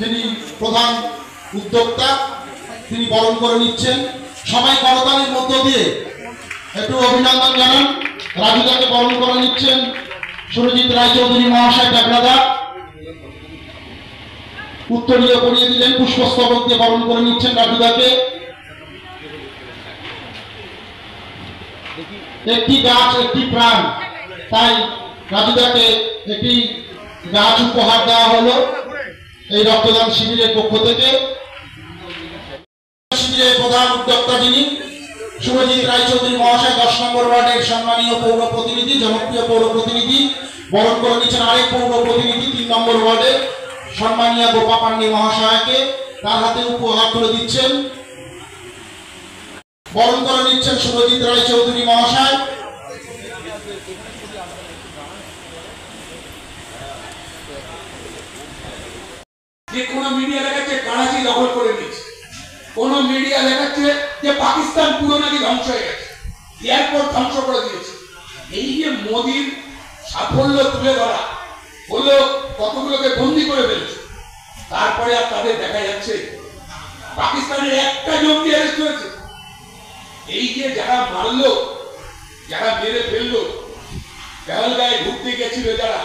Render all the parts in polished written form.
যিনি প্রধান উদ্যোক্তা তিনি বরণ করে নিচ্ছেন। সবাই করতালির মধ্য দিয়ে একটু অভিনন্দন জানান। রাজুদাকে বরণ করে নিচ্ছেন সুরজিৎ রায়চৌধুরী মহাশয় টাকলাদা। উত্তরীয় পরিয়ে দিলেন, পুষ্পস্তবক দিয়ে বরণ করে নিচ্ছেন রাজুদাকে। একটি গাছ একটি প্রাণ, তাই রাজুদাকে একটি গাছ উপহার দেওয়া হলো এই রক্তদান শিবিরের পক্ষ থেকে। শিবিরের প্রধান উদ্যোক্তা যিনি সুরজিৎ রায়চৌধুরী মহাশয় 10 নম্বর ওয়ার্ডের সম্মানীয় পৌর প্রতিনিধি, জনপ্রিয় পৌর প্রতিনিধি বরণ করে নিচ্ছেন আরেক পৌর প্রতিনিধি 3 নম্বর ওয়ার্ডের সম্মানীয় গোপা পান্ডে মহাশয়কে। তার হাতে উপহার তুলে দিচ্ছেন, বরণ করে নিচ্ছেন সুরজিৎ রায়চৌধুরী মহাশয়। যে কোন মিডিয়া দেখাচ্ছে করাচি দখল করে নিয়েছে, কোন মিডিয়া দেখাচ্ছে যে পাকিস্তান পুরো নাকি ধ্বংস হয়ে গেছে, এয়ারপোর্ট ধ্বংস করে দিয়েছে। এই যে মোদির সাফল্য তুলে ধরা হলো, কতগুলোকে বন্দী করে ফেলছে, তারপরে আর তাদের দেখা যাচ্ছে পাকিস্তানের একটা জঙ্গি অ্যারেস্ট হয়েছে। এই যে যারা মারলো, যারা মেরে ফেললো, পেহেলগাঁয়ে ঘুরতে গেছিল যারা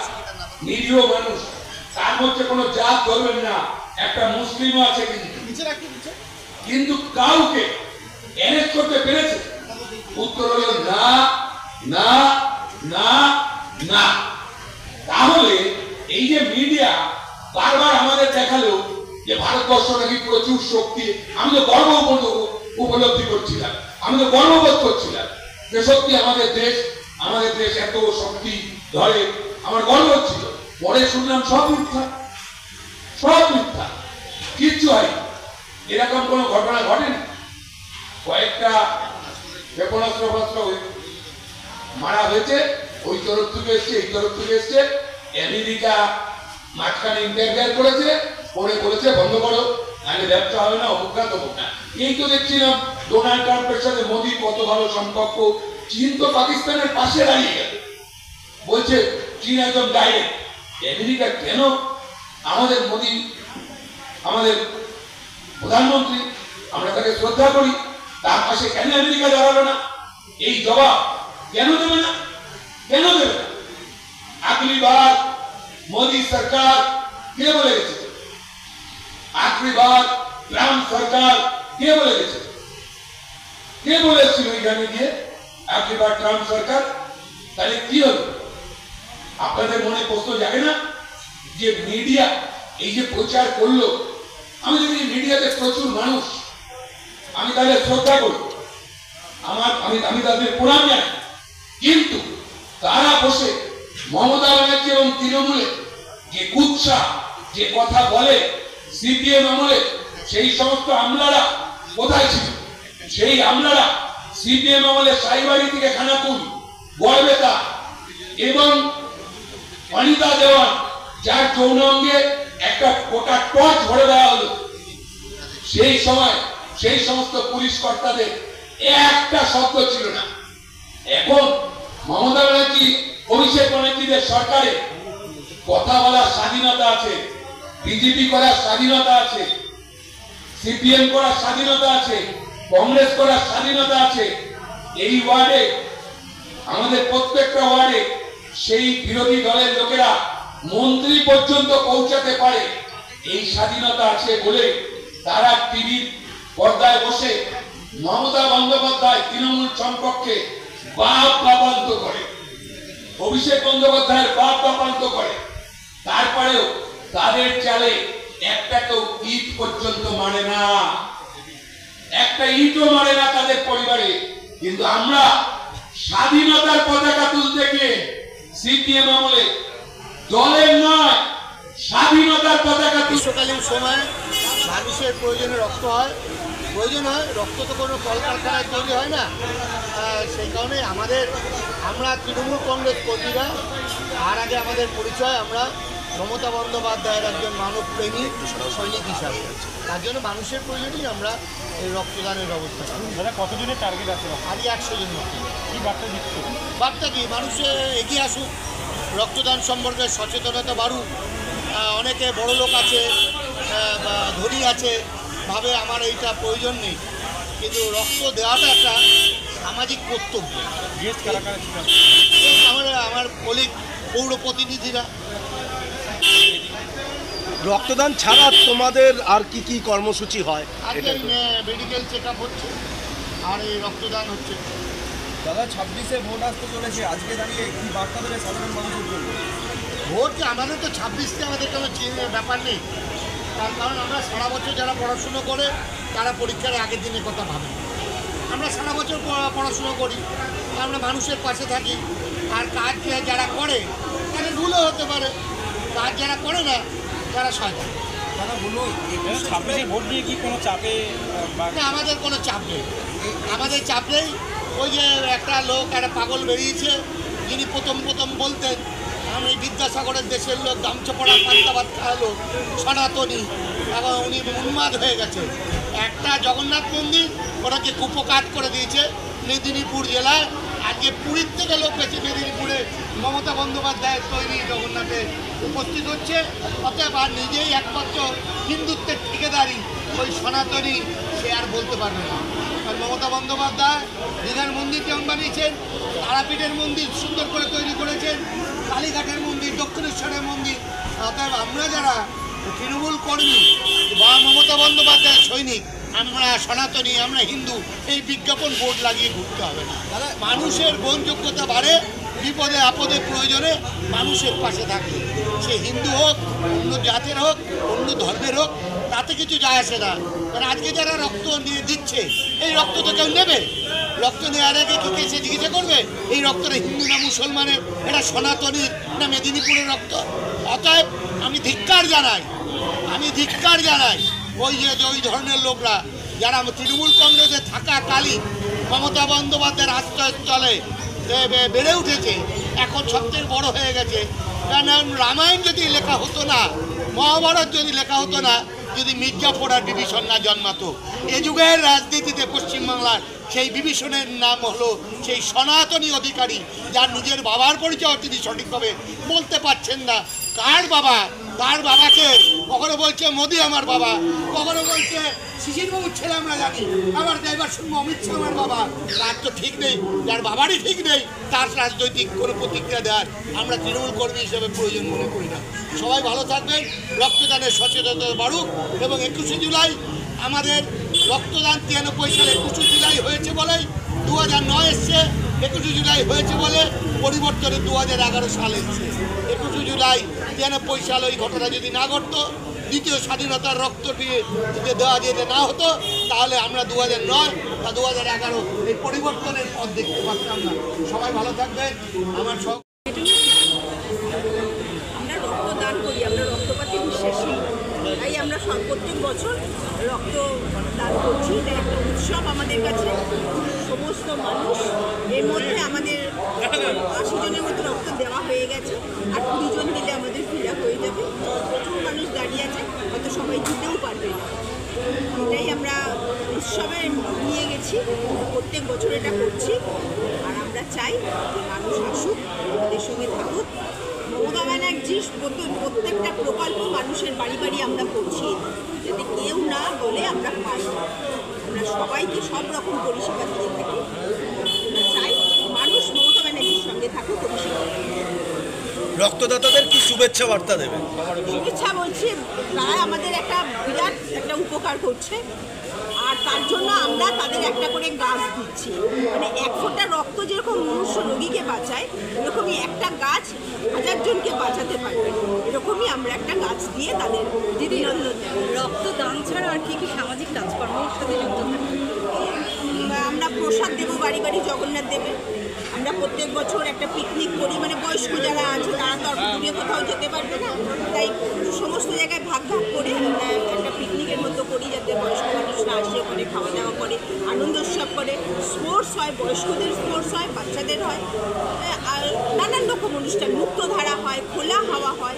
নিরীহ মানুষ, তার মধ্যে কোনো জাত ধরবেন না, একটা মুসলিমও আছে, কিন্তু কাউকে অ্যারেস্ট করতে পেরেছে? উত্তর হলো না, না, না, না। তাহলে এই যে মিডিয়া বারবার আমাদের দেখালো যে ভারতবর্ষ নাকি প্রচুর শক্তি, আমি তো গর্ব উপলব্ধি করছিলাম, আমি তো গর্ববোধ করছিলাম যে সত্যি আমাদের দেশ এত শক্তি ধরে, আমার গর্ব হচ্ছিল। পরে শুনলাম সব মিথ্যা, সব মিথ্যা, কিচ্ছু হয়। এরকম কোন ঘটনা ঘটেনি। কয়েকটা ক্ষেপণাস্ত্র মারা হয়েছে, ওই তরফ থেকে এসছে, এই তরফ থেকে এসছে, আমেরিকা মাঝখানে ইন্টারফেয়ার করেছে, পরে বলেছে বন্ধ করো, নাহলে ব্যবসা হবে না, অমুকরা তমুকরা। এই তো দেখছিলাম ডোনাল্ড ট্রাম্পের সাথে মোদি কত ভালো সম্পর্ক। চীন তো পাকিস্তানের পাশে দাঁড়িয়ে গেল, বলছে চীন একদম ডাইরেক্ট। আমেরিকা কেন আমাদের মোদি, আমাদের প্রধানমন্ত্রী, আমরা তাকে শ্রদ্ধা করি, তার পাশে কেন আমেরিকা দাঁড়াবে না? এই জবাব কেন দেবে না? কেন দেবে না? आखिरी बार मोदी सरकार কে বলে গেছে? आखिरी बार ट्रम्प सरकार কে বলে গেছে? কে বলেছিল এখানে গিয়ে आखिरी बार ट्रम्प सरकार? তাহলে কি হলো? আপনাদের মনে প্রশ্ন জাগে না যে মিডিয়া এই যে প্রচার করলো, আমি যদি মিডিয়াতে প্রচুর মানুষ, আমি তাদের শ্রদ্ধা করি, আমি তাদের প্রণাম জানাই, কিন্তু তারা বসে মমতা ব্যানার্জি এবং তৃণমূলে যে কুৎসা, যে কথা বলে সিপিএম আমলে, সেই সমস্ত আমলারা কোথায় ছিল? সেই আমলারা সিপিএম আমলে সাইবাড়ি থেকে খানাকুল, গড়বেতা এবং অনিতা দেওয়ান, যার যৌন অঙ্গে একটা গোটা টর্চ ভরে দেওয়া হলো, সেই সময় সেই সমস্ত পুলিশ কর্তাদের একটা শব্দ ছিল না। এখন মমতা ব্যানার্জি, অভিষেক ব্যানার্জিদের সরকারে কথা বলার স্বাধীনতা আছে, বিজেপি করার স্বাধীনতা আছে, সিপিএম করার স্বাধীনতা আছে, কংগ্রেস করার স্বাধীনতা আছে। এই ওয়ার্ডে, আমাদের প্রত্যেকটা ওয়ার্ডে সেই বিরোধী দলের লোকেরা মন্ত্রী পর্যন্ত পৌঁছাতে পারে, এই স্বাধীনতা আছে বলে তারা টিভির পর্দায় বসে মমতা বন্দ্যোপাধ্যায় তৃণমূল সম্পর্কে বাপ বাপান্ত করে, অভিষেক বন্দ্যোপাধ্যায়ের বাপ বাপান্ত করে। তারপরেও তাদের চালে একটা তো ইট পর্যন্ত মানে না, একটা ইটও মানে না তাদের পরিবারে। কিন্তু আমরা স্বাধীনতার পতাকা তুলতে গিয়ে সিপিএম আমলে দলের নয়, স্বাধীনতার পতাকা। গ্রীষ্মকালীন সময় মানুষের প্রয়োজনে রক্ত হয়, প্রয়োজন হয় রক্ত, তো কোনো কলকারখানায় তৈরি হয় না। সেই কারণে আমরা তৃণমূল কংগ্রেস কর্মীরা, আর আগে আমাদের পরিচয়, আমরা মমতা বন্দ্যোপাধ্যায়ের একজন মানবপ্রেমী সৈনিক হিসাবে, তার জন্য মানুষের প্রয়োজনেই আমরা এই রক্তদানের ব্যবস্থা করি। দাদা, কতজনের টার্গেট আছে? আগে 100 জন মতো। কি বার্তা দিচ্ছে? বার্তা কি, মানুষে এগিয়ে আসুক, রক্তদান সম্পর্কে সচেতনতা বাড়ুক। অনেকে বড় লোক আছে, ধনী আছে ভাবে আমার এইটা প্রয়োজন নেই, কিন্তু রক্ত দেওয়াটা একটা সামাজিক কর্তব্য। গেস্ট কারা কারা ছিল? আমার কলিগ পৌর প্রতিনিধিরা। রক্তদান ছাড়া তোমাদের আর কি কি কর্মসূচি হয়? আজকে মেডিকেল চেক আপ হচ্ছে আর এই রক্তদান হচ্ছে। দাদা 26-এ ভোট আসতে চলেছে, আজকে দাঁড়িয়ে কি বার্তা দেবে সাধারণ মানুষের জন্য? ভোট আমাদের তো 26তে আমাদের কোনো ব্যাপার নেই, তার কারণ আমরা সারা বছর যারা পড়াশুনো করে তারা পরীক্ষার আগের দিনের কথা ভাবে। আমরা সারা বছর পড়াশুনো করি, আমরা মানুষের পাশে থাকি। আর কাজ যারা করে তাদের ভুলও হতে পারে, কাজ যারা করে না তারা শয়তান। দাদা বলুন, 26-এ ভোট নিয়ে কি কোনো চাপে না, আমাদের কোনো চাপ নেই। আমাদের চাপ নেই। ওই যে একটা লোক একটা পাগল বেরিয়েছে, যিনি প্রথম বলতেন আমি বিদ্যাসাগরের দেশের লোক, গামছা পড়া পান্তাবাদ খাওয়া লোক, সনাতনী, এবং উনি উন্মাদ হয়ে গেছে। একটা জগন্নাথ মন্দির ওনাকে কুপকাত করে দিয়েছে মেদিনীপুর জেলায়। আজকে পুরীর থেকে লোক পেয়েছে মেদিনীপুরে মমতা বন্দ্যোপাধ্যায়ের তৈরি জগন্নাথে উপস্থিত হচ্ছে। অতএব আর নিজেই একমাত্র হিন্দুত্বের ঠিকাদারি ওই সনাতনী, সে আর বলতে পারবে না। আর মমতা বন্দ্যোপাধ্যায় দীঘার মন্দির যেমন বানিয়েছেন, তারাপীঠের মন্দির সুন্দর করে তৈরি করেছেন, কালীঘাটের মন্দির, দক্ষিণেশ্বরের মন্দির। অতএব আমরা যারা তৃণমূল কর্মী বা মমতা বন্দ্যোপাধ্যায়ের সৈনিক, আমরা সনাতনী, আমরা হিন্দু, এই বিজ্ঞাপন বোর্ড লাগিয়ে ঘুরতে হবে না। মানুষের গ্রহণযোগ্যতা বাড়ে বিপদে আপদে প্রয়োজনে মানুষের পাশে থাকে। সে হিন্দু হোক, অন্য জাতের হোক, অন্য ধর্মের হোক, তাতে কিছু যায় আসে না। কারণ আজকে যারা রক্ত নিয়ে দিচ্ছে, এই রক্ত তো কেউ নেবে? রক্ত নেওয়ার আগে কি সে জিজ্ঞাসা করবে এই রক্তটা হিন্দু না মুসলমানের, এটা সনাতনীর না মেদিনীপুরের রক্ত? অতএব আমি ধিক্কার জানাই ওই ধরনের লোকরা যারা তৃণমূল কংগ্রেসে থাকাকালীন মমতা বন্দ্যোপাধ্যায়ের আশ্রয়স্থলে বেড়ে উঠেছে, এখন সবচেয়ে বড় হয়ে গেছে। কারণ রামায়ণ যদি লেখা হতো না, মহাভারত যদি লেখা হতো না, যদি মির্জাফর আর বিভীষণ না জন্মাতো, এ যুগের রাজনীতিতে পশ্চিমবাংলার সেই বিভীষণের নাম হলো সেই সনাতনী অধিকারী, যার নিজের বাবার পরিচয় তিনি সঠিকভাবে বলতে পারছেন না। কার বাবাকে কখনো বলছে মোদি আমার বাবা, কখনো বলছে শিশিরবাবুর ছেলে আমরা জানি, আবার ড্রাইভার সঙ্গে অমিত শাহ আমার বাবা। তার তো ঠিক নেই, যার বাবারই ঠিক নেই তার রাজনৈতিক কোনো প্রতিক্রিয়া দেওয়ার আমরা তৃণমূল কর্মী হিসেবে প্রয়োজন মনে করি না। সবাই ভালো থাকবেন, রক্তদানের সচেতনতা বাড়ুক। এবং 21শে জুলাই আমাদের রক্তদান 93 সালে 21শে জুলাই হয়েছে বলেই 2009 এসছে, 21শে জুলাই হয়েছে বলে পরিবর্তনে 2011 সাল এসছে। 21শে জুলাই 93 সাল ওই ঘটনা যদি না ঘটতো, দ্বিতীয় স্বাধীনতার রক্ত দেওয়া যেতে না হতো, তাহলে আমরা 2009 বা 2011 এই পরিবর্তনের পথ দেখতে পারতাম না। সবাই ভালো থাকবেন। আমার সব আমরা রক্তদান করি, আমরা রক্তপাতে বিশ্বাসী, তাই আমরা প্রত্যেক বছর রক্তদান করছি। এটা একটা উৎসব আমাদের কাছে। সমস্ত মানুষ, এর মধ্যে আমাদের 80 জনের মতো রক্ত দেওয়া হয়ে গেছে, আর 20 জন দিলে আমাদের ফিল আপ হয়ে যাবে। প্রচুর মানুষ দাঁড়িয়ে আছে, হয়তো সবাই দিতেও পারবে না। এটাই আমরা উৎসবে নিয়ে গেছি, প্রত্যেক বছর এটা করছি। আর আমরা চাই যে মানুষ আসুক, আমাদের সঙ্গে থাকুক। মমতা ব্যানার্জির প্রত্যেকটা প্রকল্প মানুষের বাড়ি বাড়ি আমরা পৌঁছিয়ে দিই, যাতে কেউ না বলে আমরা পাই। আমরা সবাইকে সব রকম পরিষেবা দিয়ে থাকি। আমরা চাই মানুষ মমতা ব্যানার্জির সঙ্গে থাকুক, পরিষেবা। রক্তদাতাদের কি শুভেচ্ছা বার্তা দেবেন? শুভেচ্ছা বলছি, তারা আমাদের একটা বিরাট একটা উপকার করছে, আর তার জন্য আমরা তাদের একটা করে গাছ দিচ্ছি। মানে 1 ফোঁটা রক্ত যেরকম মনুষ্য রোগীকে বাঁচায়, এরকমই একটা গাছ 1000 জনকে বাঁচাতে পারবে। এরকমই আমরা একটা গাছ দিয়ে তাদের অভিনন্দন জানাই। রক্তদান ছাড়া আর কি কি সামাজিক কাজকর্মের সাথে যুক্ত থাকি? আমরা প্রসাদ দেবো বাড়ি বাড়ি, জগন্নাথ দেবে। আমরা প্রত্যেক বছর একটা পিকনিক করি, মানে বয়স্ক যারা আছে তারা তো আর দূরে কোথাও যেতে পারবে না, তাই সমস্ত জায়গায় ভাগ করে আমরা একটা পিকনিকের মতো করি, যাতে বয়স্ক মানুষরা আসে, ওখানে খাওয়া দাওয়া করে, আনন্দ উৎসব করে। স্পোর্টস হয়, বয়স্কদের স্পোর্টস হয়, বাচ্চাদের হয়, আর নানান রকম অনুষ্ঠান, মুক্তধারা হয়, খোলা হাওয়া হয়।